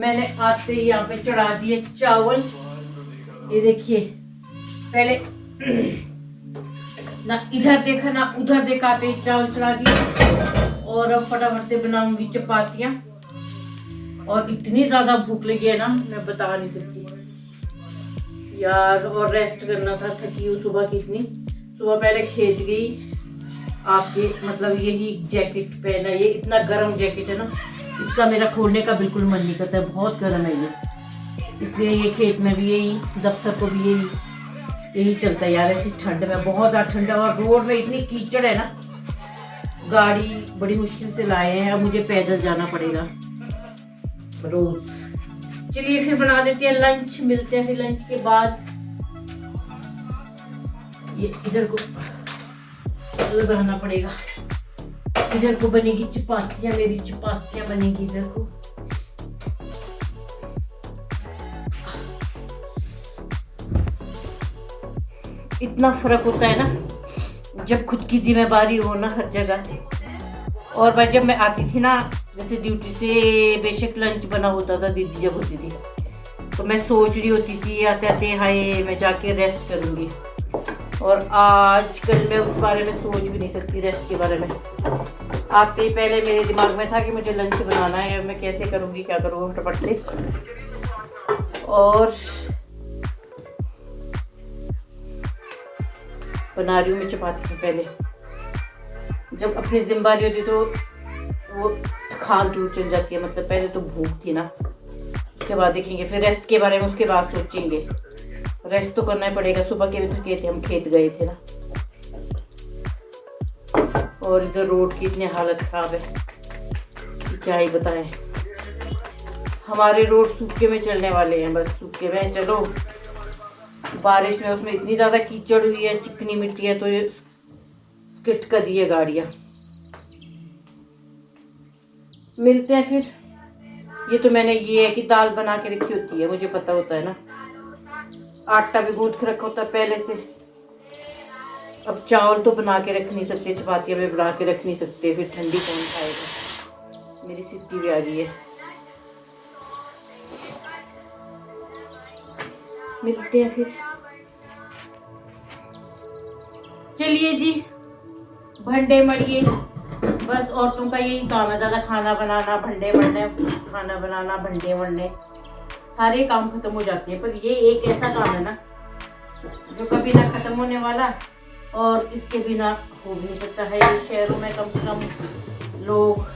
मैंने आते ही यहाँ पे चढ़ा दिए चावल। ये देखिए, पहले ना इधर देखा ना उधर देखा, आते ही चावल चढ़ा दिए। और अब फटाफट से बनाऊंगी चपातियाँ। और इतनी ज्यादा भूख लगी है ना, मैं बता नहीं सकती यार। और रेस्ट करना था, थकी हूँ सुबह की इतनी। सुबह पहले खेत गई, आपके मतलब यही जैकेट पहना। ये इतना गर्म जैकेट है ना, इसका मेरा खोलने का बिल्कुल मन नहीं करता है, बहुत गर्म है ये। इसलिए ये खेत में भी यही, दफ्तर को भी यही चलता है यार। ऐसी ठंड में, बहुत ज़्यादा ठंड है। और रोड में इतनी कीचड़ है ना, गाड़ी बड़ी मुश्किल से लाए हैं। अब मुझे पैदल जाना पड़ेगा रोज। चलिए फिर बना देते हैं लंच, मिलते हैं फिर लंच के बाद। ये इधर को बनाना पड़ेगा, इधर को बनेगी चपातियाँ, मेरी चपातियाँ बनेगी इधर को। इतना फर्क होता है ना जब खुद की जिम्मेदारी हो ना हर जगह। और भाई जब मैं आती थी ना, जैसे ड्यूटी से, बेशक लंच बना होता था, दीदी जब होती थी तो मैं सोच रही होती थी आते आते, हाय मैं जाके रेस्ट करूँगी। और आजकल मैं उस बारे में सोच भी नहीं सकती, रेस्ट के बारे में। आते ही पहले मेरे दिमाग में था कि मुझे लंच बनाना है, मैं कैसे करूँगी, क्या करूँ फटाफट से। और बना रही हूँ मैं चपाती। पहले जब अपनी जिम्मेदारी होती तो वो थकान दूर चल जाती है। मतलब पहले तो भूख थी ना, उसके बाद देखेंगे फिर रेस्ट के बारे में, उसके बाद सोचेंगे। रेस्ट तो करना ही पड़ेगा, सुबह के भी थके थे, हम खेत गए थे ना। और इधर रोड की इतनी हालत खराब है कि क्या ही बताएं। हमारे रोड सूखे में चलने वाले हैं, बस सूखे में चलो। बारिश में उसमें इतनी ज़्यादा कीचड़ हुई है, चिकनी मिट्टी है, तो ये स्किट कर रही है गाड़ियाँ। मिलते हैं फिर। ये तो मैंने, ये है कि दाल बना के रखी होती है, मुझे पता होता है ना। आटा भी गूंथ के रखा होता है पहले से। अब चावल तो बना के रख नहीं सकते, चपातियाँ भी बना के रख नहीं सकते, फिर ठंडी कौन खाएगा। मेरी सिट्टी भी आ गई है। मिलते हैं फिर। चलिए जी, भंडे मड़िए। बस औरतों का यही काम है, ज़्यादा खाना बनाना, भंडे मड़ने, खाना बनाना, भंडे मड़ने, सारे काम खत्म हो जाते हैं। पर ये एक ऐसा काम है ना जो कभी ना खत्म होने वाला, और इसके बिना हो भी नहीं सकता है। ये शहरों में कम से कम लोग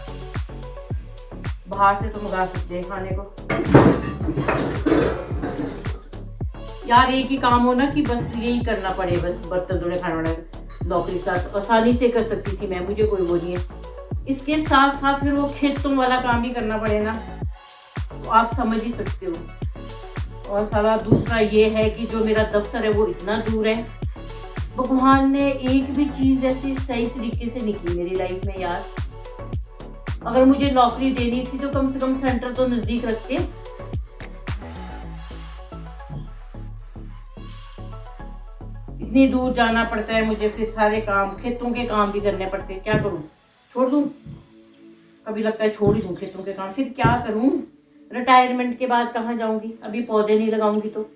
बाहर से तो मंगा सकते हैं खाने को। यार एक ही काम हो ना कि बस यही करना पड़े, बस बर्तन धोने, खाना बनाना। नौकरी साथ आसानी से कर सकती थी मैं, मुझे कोई वो नहीं है। इसके साथ साथ फिर वो खेतों वाला काम भी करना पड़े ना, तो आप समझ ही सकते हो। और सारा दूसरा ये है कि जो मेरा दफ्तर है वो इतना दूर है। भगवान ने एक भी चीज ऐसी सही तरीके से नहीं की मेरी लाइफ में यार। अगर मुझे नौकरी देनी थी तो कम से कम सेंटर तो नजदीक रखते। इतनी दूर जाना पड़ता है मुझे, फिर सारे काम, खेतों के काम भी करने पड़ते हैं। क्या करूं, छोड़ दूं? कभी लगता है छोड़ ही दूं खेतों के काम, फिर क्या करूं? रिटायरमेंट के बाद कहाँ जाऊंगी? अभी पौधे नहीं लगाऊंगी तो।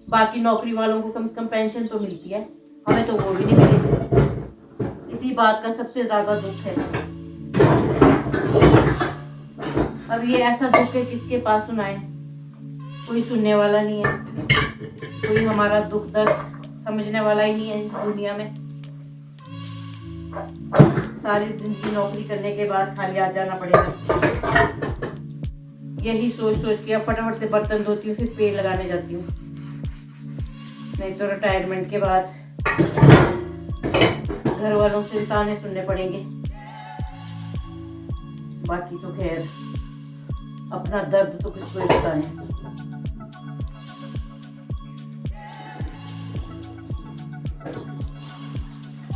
बाकी नौकरी वालों को कम से कम पेंशन तो मिलती है, हमें तो वो भी नहीं मिली। इसी बात का सबसे ज्यादा दुख है। अब ये ऐसा दुख है किसके पास सुनाए, कोई सुनने वाला नहीं है, कोई हमारा दुख दर्द समझने वाला ही नहीं है इस दुनिया में। सारी जिंदगी नौकरी करने के बाद खाली आ जाना पड़ेगा। यही सोच सोच के अब फटाफट से बर्तन धोती हूँ, फिर पेड़ लगाने जाती हूँ। नहीं तो रिटायरमेंट के बाद घर वालों से ताने सुनने पड़ेंगे। बाकी तो खैर, अपना दर्द तो किसको बताएं।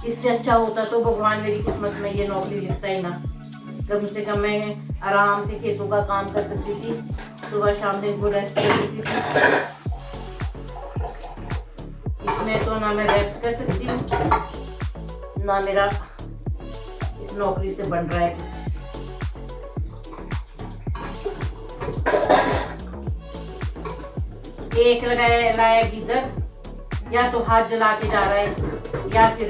इससे अच्छा होता तो भगवान मेरी किस्मत में ये नौकरी लिखता ही ना। कम से कम मैं आराम से खेतों का काम कर सकती थी, सुबह शाम दिन को रेस्ट कर सकती थी। इसमें तो ना मैं रेस्ट कर सकती हूँ, ना मेरा इस नौकरी से बन रहा है। एक लाया गीजर, या तो हाथ जला के जा रहा है, या फिर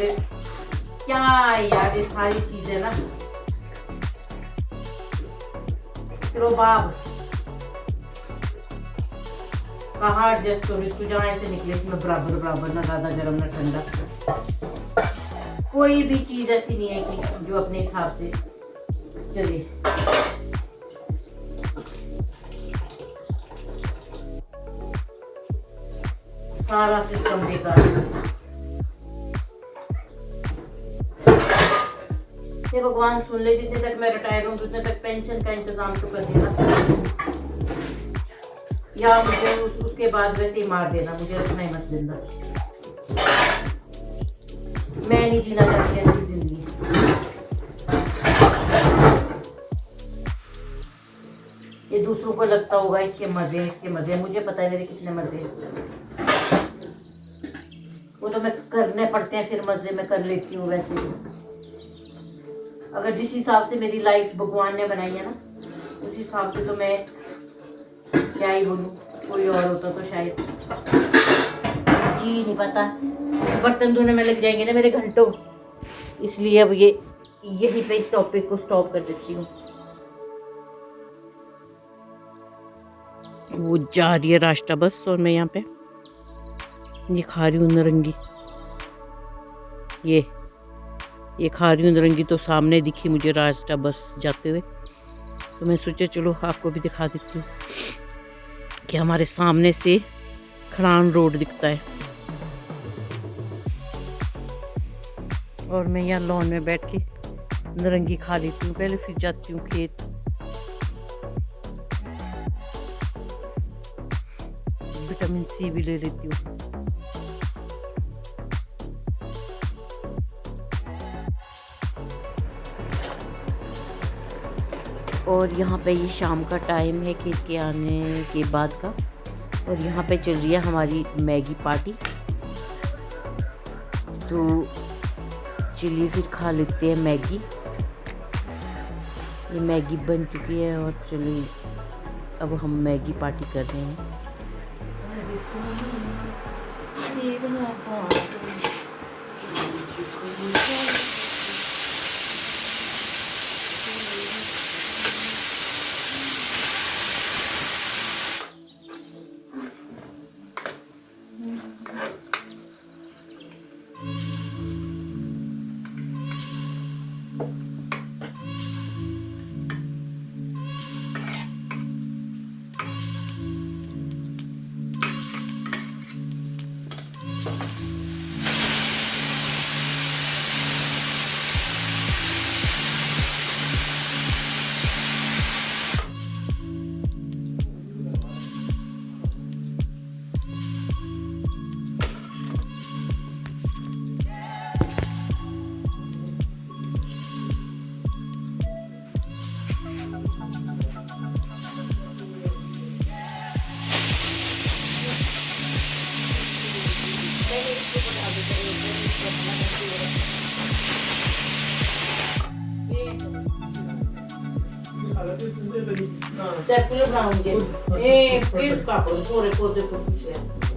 क्या यार, ये सारी चीजें ना। फिर वो बाब कहाँ एडजस्ट करूँ इसको, जहाँ ऐसे निकले इसमें बराबर बराबर, ना ज्यादा गर्म ना ठंडा। कोई भी चीज ऐसी नहीं है कि जो अपने हिसाब से चले। सारा सिस्टम बेकार है। ये भगवान सुन ले, जितने तक मैं रिटायर हूँ उतने तक पेंशन का इंतजाम तो कर देना, या मुझे उसके बाद वैसे ही मार देना, मुझे रखना ही मत जिंदा। मैं नहीं जीना चाहती ऐसी जिंदगी। ये दूसरों को लगता होगा इसके मजे, मुझे पता है मेरे कितने मजे हैं। वो तो मैं करने पड़ते हैं, फिर मजे में कर लेती हूँ। वैसे अगर जिस हिसाब से मेरी लाइफ भगवान ने बनाई है ना, उस हिसाब से तो मैं क्या ही बोलूँ, कोई और होता तो शायद जी नहीं पता। बर्तन धोने में लग जाएंगे ना मेरे घंटों, इसलिए अब यहीं पे इस टॉपिक को स्टॉप कर देती हूँ। वो जा रही है रास्ता बस, और मैं यहाँ पे ये खा रही हूँ नारंगी। ये खा रही हूँ नारंगी, तो सामने दिखी मुझे रास्ता बस जाते हुए, तो मैं सोचा चलो आपको भी दिखा देती हूँ कि हमारे सामने से खरान रोड दिखता है। और मैं यहाँ लॉन में बैठ के नारंगी खा लेती हूँ पहले, फिर जाती हूँ खेत। विटामिन सी भी ले लेती हूँ। और यहाँ पे ये शाम का टाइम है खेत के आने के बाद का, और यहाँ पे चल रही है हमारी मैगी पार्टी। तो चलिए फिर खा लेते हैं मैगी। ये मैगी बन चुकी है, और चलिए अब हम मैगी पार्टी कर रहे हैं।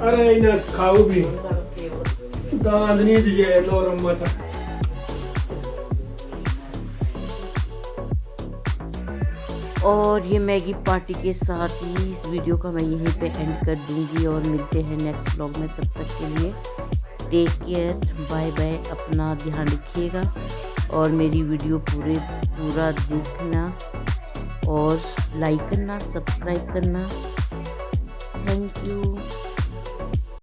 अरे इन्हें खाओ भी दांत नहीं दिए नौरम मत। और ये मैगी पार्टी के साथ ही इस वीडियो का मैं यहीं पे एंड कर दूंगी, और मिलते हैं नेक्स्ट व्लॉग में। तब तक के लिए टेक केयर, बाय बाय, अपना ध्यान रखिएगा, और मेरी वीडियो पूरा देखना, और लाइक करना, सब्सक्राइब करना। Thank you.